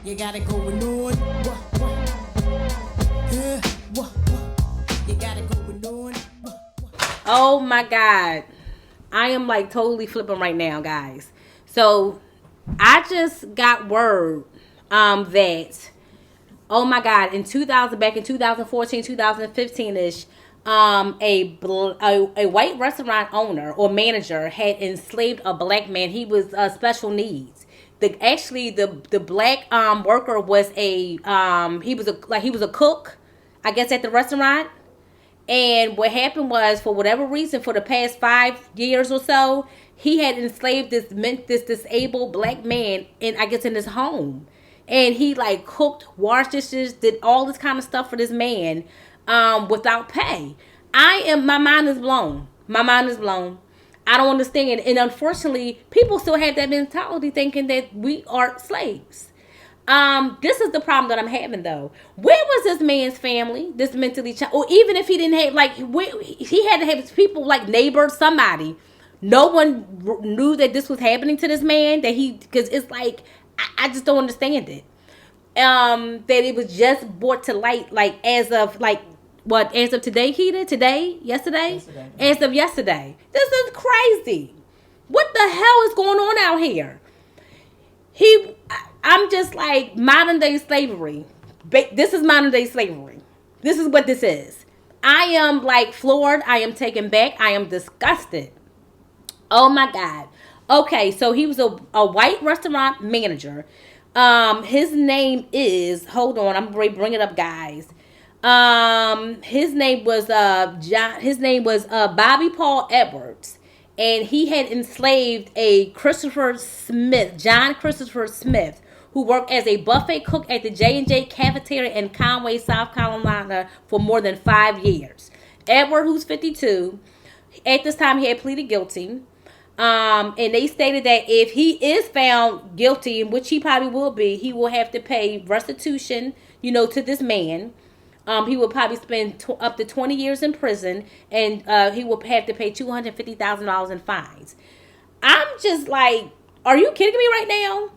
You got it going on. Yeah, you got it going on. Oh my God. I am like totally flipping right now, guys. So I just got word that oh my God, in 2000, back in 2014, 2015 ish, a white restaurant owner or manager had enslaved a black man. He was special needs. The black worker was he was a cook, I guess, at the restaurant. And what happened was, for whatever reason, for the past 5 years or so, he had enslaved this disabled black man in, I guess, in his home, and he like cooked, washed dishes, did all this kind of stuff for this man, without pay. My mind is blown. My mind is blown. I don't understand, and unfortunately, people still have that mentality, thinking that we are slaves. This is the problem that I'm having though. Where was this man's family? This mentally or even if he didn't have he had to have people like neighbors, somebody. No one knew that this was happening to this man. Because it's like I just don't understand it. That it was just brought to light as of today, Keita? Yesterday. As of yesterday. This is crazy. What the hell is going on out here? I'm just like modern day slavery. This is modern day slavery. This is what this is. I am like floored. I am taken back. I am disgusted. Oh my God. Okay, so he was a white restaurant manager. His name is, hold on, I'm going to bring it up, guys. His name was Bobby Paul Edwards, and he had enslaved a John Christopher Smith, who worked as a buffet cook at the J&J cafeteria in Conway, South Carolina, for more than 5 years. Edward, who's 52, at this time he had pleaded guilty. And they stated that if he is found guilty, in which he probably will be, he will have to pay restitution, to this man. He will probably spend up to 20 years in prison, and he will have to pay $250,000 in fines. I'm just like, are you kidding me right now?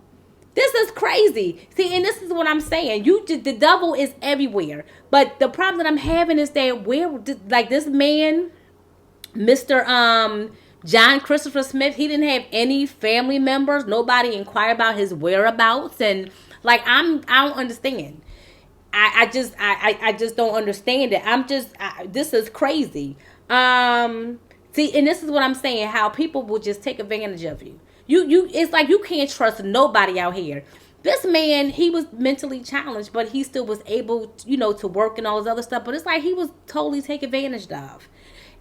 This is crazy. See, and this is what I'm saying. The devil is everywhere. But the problem that I'm having is that like this man, Mr. John Christopher Smith, he didn't have any family members. Nobody inquired about his whereabouts, and like I don't understand. I just don't understand it. This is crazy. See, and this is what I'm saying. How people will just take advantage of you. It's like you can't trust nobody out here. This man, he was mentally challenged, but he still was able, to work and all this other stuff. But it's like he was totally taken advantage of.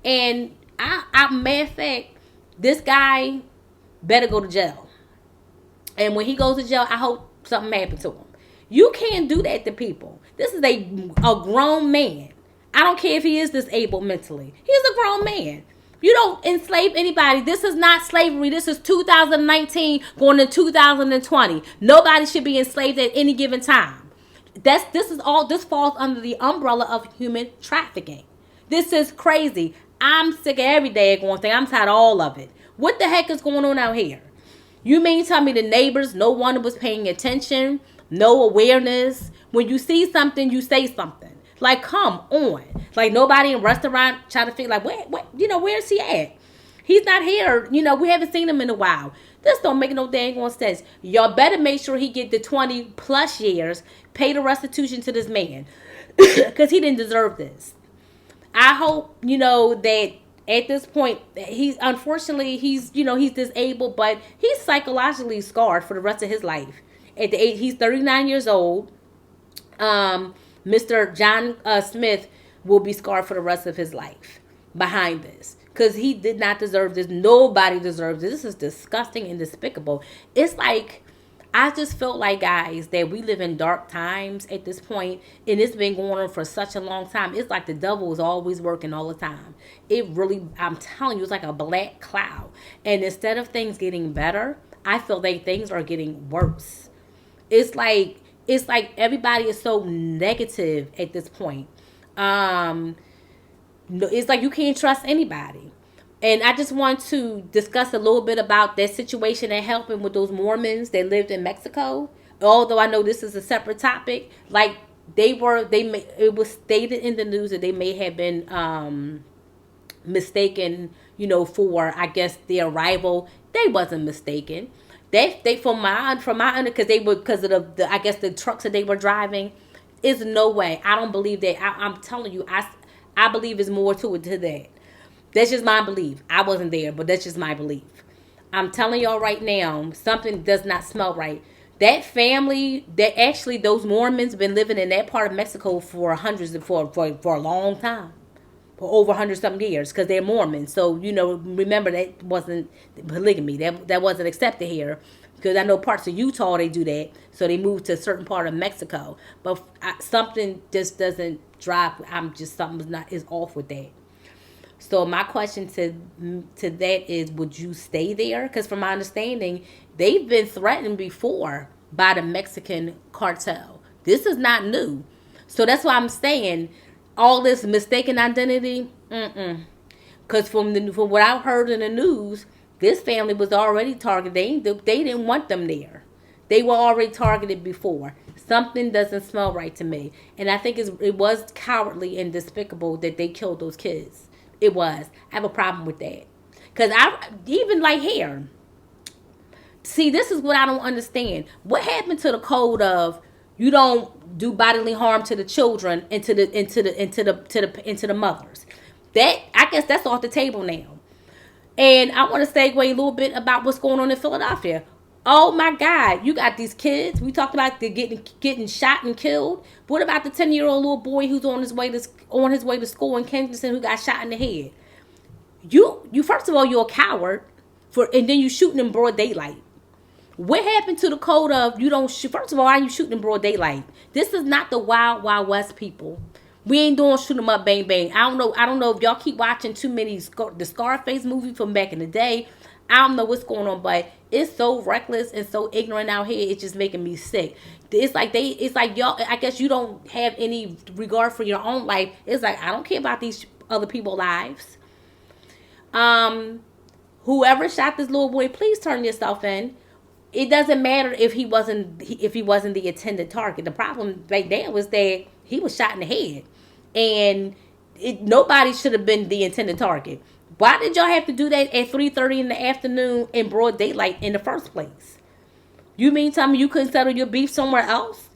And matter of fact, this guy better go to jail. And when he goes to jail, I hope something happened to him. You can't do that to people. This is a grown man. I don't care if he is disabled mentally. He's a grown man. You don't enslave anybody. This is not slavery. This is 2019 going to 2020. Nobody should be enslaved at any given time. This falls under the umbrella of human trafficking. This is crazy. I'm sick of every day going thing. I'm tired of all of it. What the heck is going on out here? You mean tell me the neighbors, no one was paying attention, no awareness? When you see something, you say something. Like, come on. Like, nobody in restaurant trying to figure, like, where's he at? He's not here. We haven't seen him in a while. This don't make no dang on sense. Y'all better make sure he get the 20 plus years, pay the restitution to this man. Because he didn't deserve this. I hope, that at this point, he's disabled, but he's psychologically scarred for the rest of his life. At the age, he's 39 years old. Mr. John Smith will be scarred for the rest of his life behind this, because he did not deserve this. Nobody deserves this. This is disgusting and despicable. It's like, I just felt like, guys, that we live in dark times at this point, and it's been going on for such a long time. It's like the devil is always working all the time. It really, I'm telling you, it's like a black cloud. And instead of things getting better, I feel like things are getting worse. It's like everybody is so negative at this point. It's like you can't trust anybody. And I just want to discuss a little bit about that situation and helping with those Mormons that lived in Mexico. although I know this is a separate topic, like it was stated in the news that they may have been mistaken, for, I guess, their arrival. They wasn't mistaken. They from my because they were, because of the I guess the trucks that they were driving. Is no way. I don't believe that. I'm telling you, I believe there's more to it to that. That's just my belief. I wasn't there, but that's just my belief. I'm telling y'all right now, something does not smell right. That family, that actually those Mormons been living in that part of Mexico for hundreds of for a long time, for over 100 something years, because they're Mormons. So remember that wasn't polygamy. That wasn't accepted here, because I know parts of Utah they do that. So they moved to a certain part of Mexico, but something just doesn't drive. Something's not is off with that. So my question to that is, would you stay there? Because from my understanding, they've been threatened before by the Mexican cartel. This is not new. So that's why I'm saying all this mistaken identity. Because from what I've heard in the news, this family was already targeted. They didn't want them there. They were already targeted before. Something doesn't smell right to me. And I think it was cowardly and despicable that they killed those kids. It was. I have a problem with that. Because even like here, see, this is what I don't understand. What happened to the code of you don't do bodily harm to the children and to the mothers? That, I guess that's off the table now. And I want to segue a little bit about what's going on in Philadelphia. Oh my God, you got these kids. We talked about they getting shot and killed. What about the 10-year-old little boy who's on his way to school in Kensington who got shot in the head? You first of all, you're a coward and then you shooting in broad daylight. What happened to the code of you don't shoot? First of all, why are you shooting in broad daylight? This is not the Wild Wild West, people. We ain't doing shoot 'em up, bang bang. I don't know if y'all keep watching too many the Scarface movie from back in the day. I don't know what's going on, but it's so reckless and so ignorant out here. It's just making me sick. It's like y'all. I guess you don't have any regard for your own life. It's like, I don't care about these other people's lives. Whoever shot this little boy, please turn yourself in. It doesn't matter if he wasn't the intended target. The problem right there was that he was shot in the head, and nobody should have been the intended target. Why did y'all have to do that at 3:30 in the afternoon in broad daylight in the first place? You mean tell me you couldn't settle your beef somewhere else?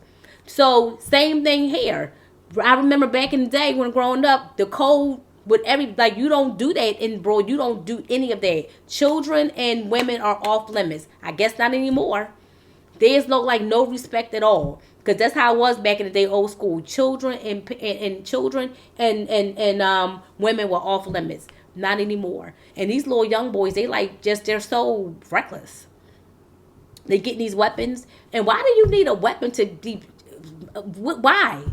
So same thing here. I remember back in the day when growing up, the code with you don't do that in broad. You don't do any of that. Children and women are off limits. I guess not anymore. There's no respect at all. Because that's how it was back in the day, old school. Children and children and women were off limits. Not anymore. And these little young boys, they're so reckless. They get these weapons. And why do you need a weapon to why?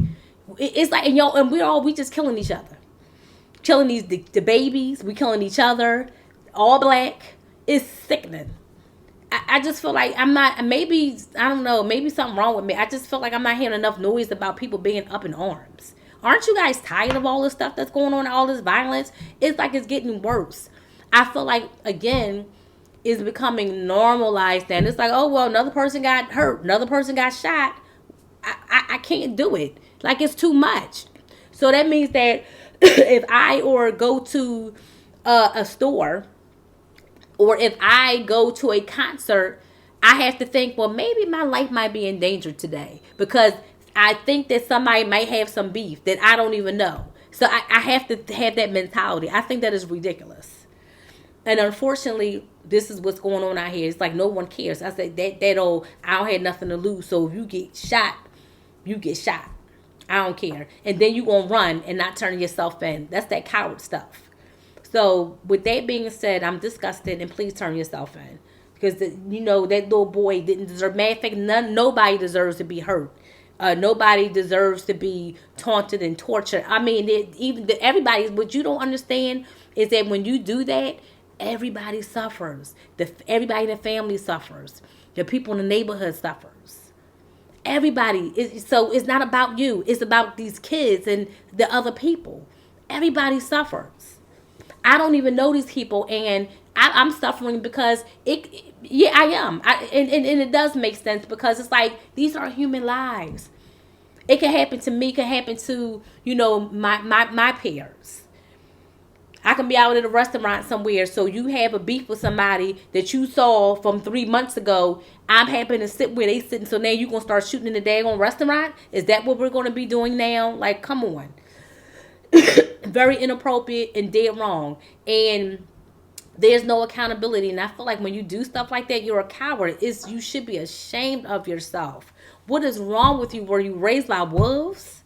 It's like, and we just killing each other. Killing the babies. We killing each other. All black. It's sickening. I just feel like I'm not, maybe, I don't know, maybe something wrong with me. I just feel like I'm not hearing enough noise about people being up in arms. Aren't you guys tired of all this stuff that's going on, all this violence? It's like it's getting worse. I feel like, again, it's becoming normalized. And it's like, oh, well, another person got hurt. Another person got shot. I can't do it. Like, it's too much. So that means that if I go to a store, or if I go to a concert, I have to think, well, maybe my life might be in danger today. Because I think that somebody might have some beef that I don't even know. So I have to have that mentality. I think that is ridiculous. And unfortunately, this is what's going on out here. It's like no one cares. I said I don't have nothing to lose. So if you get shot, you get shot. I don't care. And then you gonna run and not turn yourself in. That's that coward stuff. So with that being said, I'm disgusted, and please turn yourself in. Because that little boy didn't deserve. Matter of fact, nobody deserves to be hurt. Nobody deserves to be taunted and tortured. I mean, everybody. What you don't understand is that when you do that, everybody suffers. Everybody in the family suffers. The people in the neighborhood suffers. Everybody. So it's not about you. It's about these kids and the other people. Everybody suffers. I don't even know these people, and I'm suffering because yeah, I am. And it does make sense because it's like these are human lives. It can happen to me, it can happen to, my peers. I can be out at a restaurant somewhere, so you have a beef with somebody that you saw from 3 months ago. I'm happy to sit where they sitting, so now you gonna start shooting in the daggone restaurant? Is that what we're gonna be doing now? Like, come on. Very inappropriate and dead wrong. And there's no accountability. And I feel like when you do stuff like that, you're a coward. You should be ashamed of yourself. What is wrong with you? Were you raised by wolves?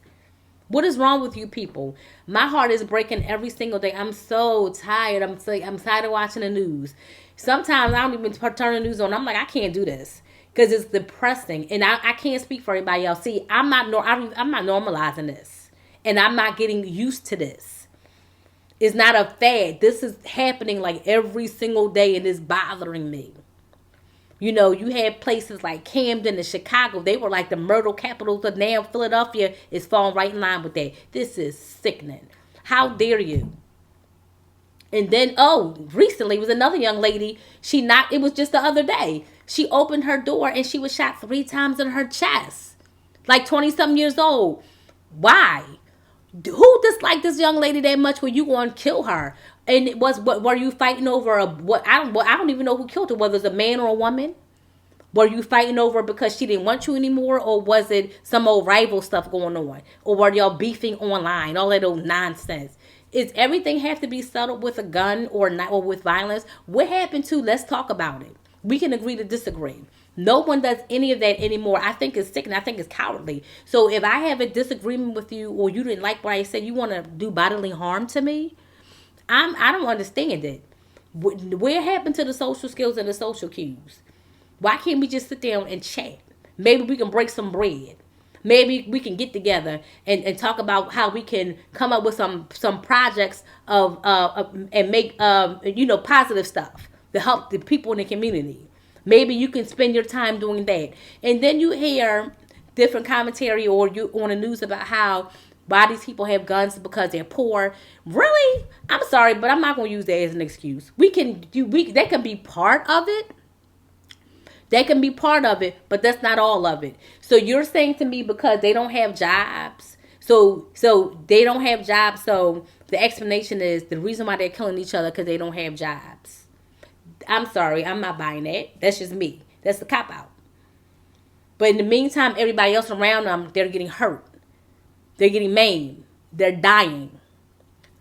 What is wrong with you people? My heart is breaking every single day. I'm so tired. I'm tired of watching the news. Sometimes I don't even turn the news on. I'm like, I can't do this because it's depressing, and I can't speak for everybody else. See, I'm not normalizing this, and I'm not getting used to this. It's not a fad. This is happening like every single day, and it's bothering me. You had places like Camden and Chicago. They were like the murder capitals of now. Philadelphia is falling right in line with that. This is sickening. How dare you? And then, recently was another young lady. It was just the other day. She opened her door and she was shot 3 times in her chest. Like 20-something years old. Why? Who disliked this young lady that much where you going to kill her? And it was, what were you fighting over? I don't even know who killed her. Whether it's a man or a woman. Were you fighting over because she didn't want you anymore, or was it some old rival stuff going on, or were y'all beefing online? All that old nonsense. Is everything have to be settled with a gun or not, or with violence? What happened to? Let's talk about it. We can agree to disagree. No one does any of that anymore. I think it's sick and I think it's cowardly. So if I have a disagreement with you or you didn't like what I said, you want to do bodily harm to me, I don't understand it. Where happened to the social skills and the social cues? Why can't we just sit down and chat? Maybe we can break some bread. Maybe we can get together and talk about how we can come up with some projects and make positive stuff to help the people in the community. Maybe you can spend your time doing that. And then you hear different commentary or you on the news about how why these people have guns because they're poor. Really? I'm sorry, but I'm not going to use that as an excuse. That can be part of it. That can be part of it, but that's not all of it. So you're saying to me because they don't have jobs, so they don't have jobs, so the explanation is the reason why they're killing each other because they don't have jobs. I'm sorry, I'm not buying that. That's just me. That's the cop out. But in the meantime, everybody else around them, they're getting hurt. They're getting maimed. They're dying.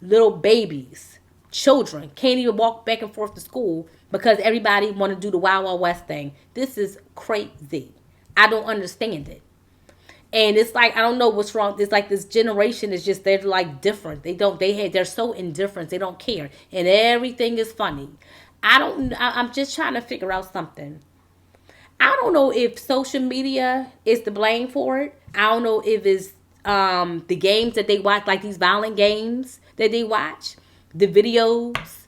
Little babies, children can't even walk back and forth to school because everybody want to do the Wild Wild West thing. This is crazy. I don't understand it. And it's like, I don't know what's wrong. It's like this generation is just, they're like different. They're so indifferent. They don't care. And everything is funny. I'm just trying to figure out something. I don't know if social media is to blame for it. I don't know if it's the games that they watch, like these violent games that they watch, the videos,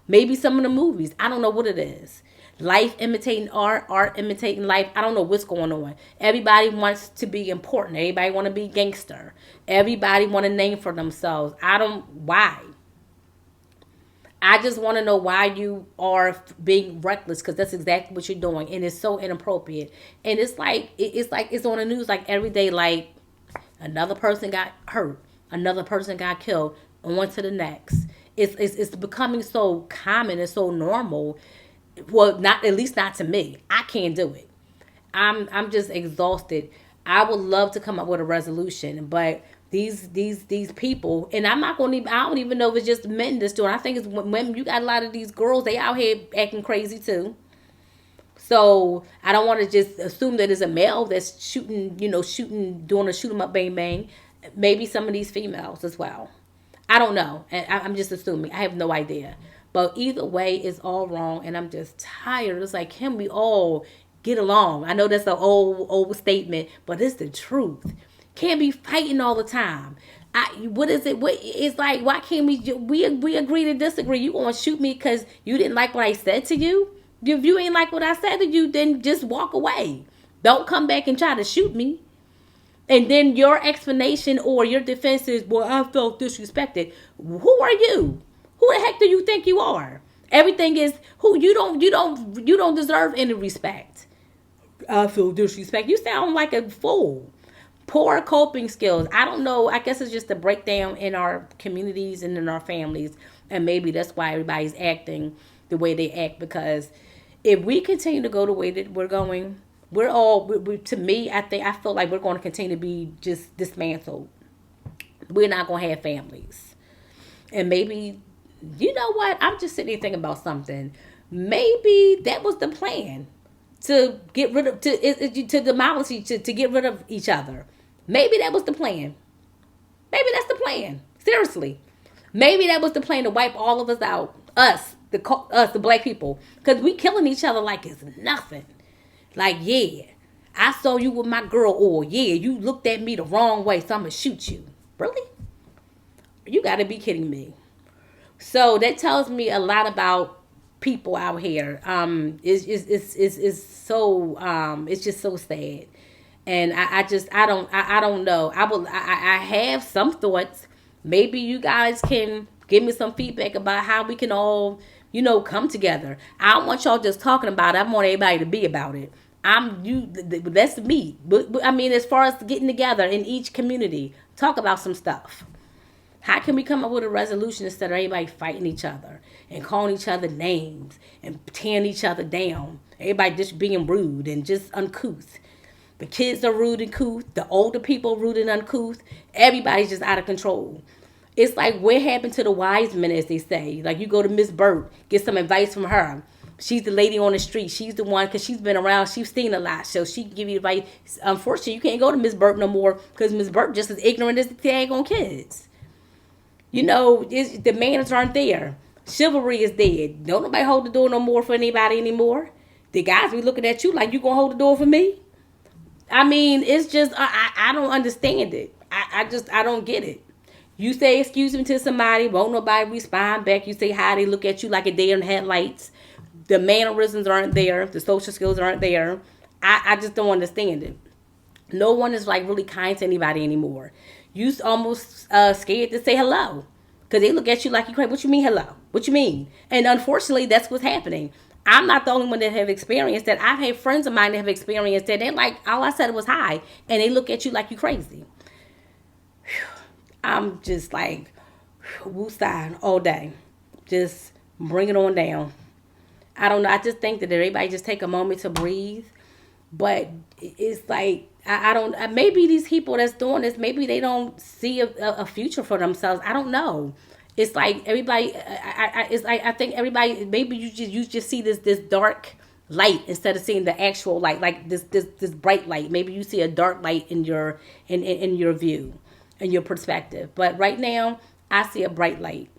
maybe some of the movies. I don't know what it is. Life imitating art, art imitating life. I don't know what's going on. Everybody wants to be important. Everybody want to be gangster. Everybody want a name for themselves. Why? I just want to know why you are being reckless, because that's exactly what you're doing, and it's so inappropriate. And it's like it's on the news like every day. Like another person got hurt, another person got killed, on to the next. It's becoming so common and so normal. Well, not at least not to me. I can't do it. I'm just exhausted. I would love to come up with a resolution, but these people, and I'm not going to. I don't even know if it's just men that's doing. I think it's women. You got a lot of these girls. They out here acting crazy too. So I don't want to just assume that it's a male that's shooting, doing a shoot 'em up, bang bang. Maybe some of these females as well. I don't know. I'm just assuming. I have no idea. But either way, it's all wrong, and I'm just tired. It's like, can we all get along? I know that's an old statement, but it's the truth. Can't be fighting all the time. What is it? It's like, why can't we agree to disagree? You gonna shoot me because you didn't like what I said to you? If you ain't like what I said to you, then just walk away. Don't come back and try to shoot me. And then your explanation or your defense is, well, I felt disrespected. Who are you? Who the heck do you think you are? Everything is who you don't deserve any respect. I feel disrespect. You sound like a fool. Poor coping skills. I don't know. I guess it's just a breakdown in our communities and in our families. And maybe that's why everybody's acting the way they act. Because if we continue to go the way that we're going, we're all, to me, I feel like we're going to continue to be just dismantled. We're not going to have families. And maybe, you know what? I'm just sitting here thinking about something. Maybe that was the plan to get rid of to demolish to get rid of each other. Maybe that was the plan. Maybe that's the plan. Seriously, maybe that was the plan to wipe all of us out. The black people, because we killing each other like it's nothing. Like, yeah, I saw you with my girl, or yeah, you looked at me the wrong way, so I'm gonna shoot you. Really? You got to be kidding me. So that tells me a lot about people out here. It's so it's just so sad, and I don't know. I have some thoughts. Maybe you guys can give me some feedback about how we can all come together. I don't want y'all just talking about it. I want everybody to be about it. That's me. But I mean, as far as getting together in each community, talk about some stuff. How can we come up with a resolution instead of everybody fighting each other and calling each other names and tearing each other down? Everybody just being rude and just uncouth. The kids are rude and uncouth. The older people are rude and uncouth. Everybody's just out of control. It's like, what happened to the wise men, as they say? Like, you go to Miss Burt, get some advice from her. She's the lady on the street. She's the one, because she's been around. She's seen a lot, so she can give you advice. Unfortunately, you can't go to Miss Burt no more because Miss Burt just as ignorant as the tag on kids. The manners aren't there. Chivalry is dead. Don't nobody hold the door no more for anybody anymore. The guys be looking at you like, you gonna hold the door for me? I mean, it's just, I don't understand it. I don't get it. You say excuse me to somebody, won't nobody respond back. You say hi, they look at you like a deer in the headlights. The mannerisms aren't there. The social skills aren't there. I just don't understand it. No one is like really kind to anybody anymore. You almost scared to say hello because they look at you like you crazy. What you mean hello? What you mean? And unfortunately, that's what's happening. I'm not the only one that have experienced that. I've had friends of mine that have experienced that. They're like, all I said was hi, and they look at you like you crazy. I'm just like, woosah all day. Just bring it on down. I don't know. I just think that everybody just take a moment to breathe. But it's like, I don't, maybe these people that's doing this, maybe they don't see a future for themselves. I don't know. It's like everybody, it's like, I think everybody, maybe you just see this dark light instead of seeing the actual light, like this bright light. Maybe you see a dark light in your view, in your perspective. But right now, I see a bright light.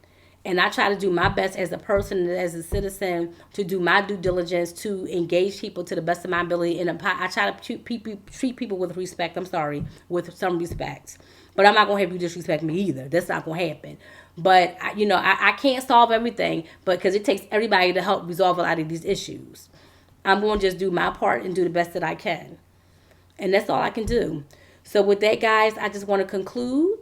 And I try to do my best as a person, as a citizen, to do my due diligence to engage people to the best of my ability. And I try to treat people with respect. I'm sorry, with some respect. But I'm not going to have you disrespect me either. That's not going to happen. But, I can't solve everything, but because it takes everybody to help resolve a lot of these issues. I'm going to just do my part and do the best that I can. And that's all I can do. So with that, guys, I just want to conclude.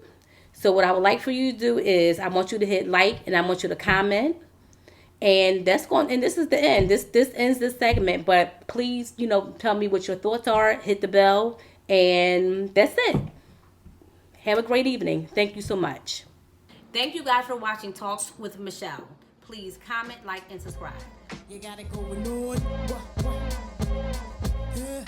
So what I would like for you to do is I want you to hit like and I want you to comment. And this is the end. This ends this segment. But please, tell me what your thoughts are. Hit the bell. And that's it. Have a great evening. Thank you so much. Thank you guys for watching Talks with Michele. Please comment, like, and subscribe. You got it going on. Yeah.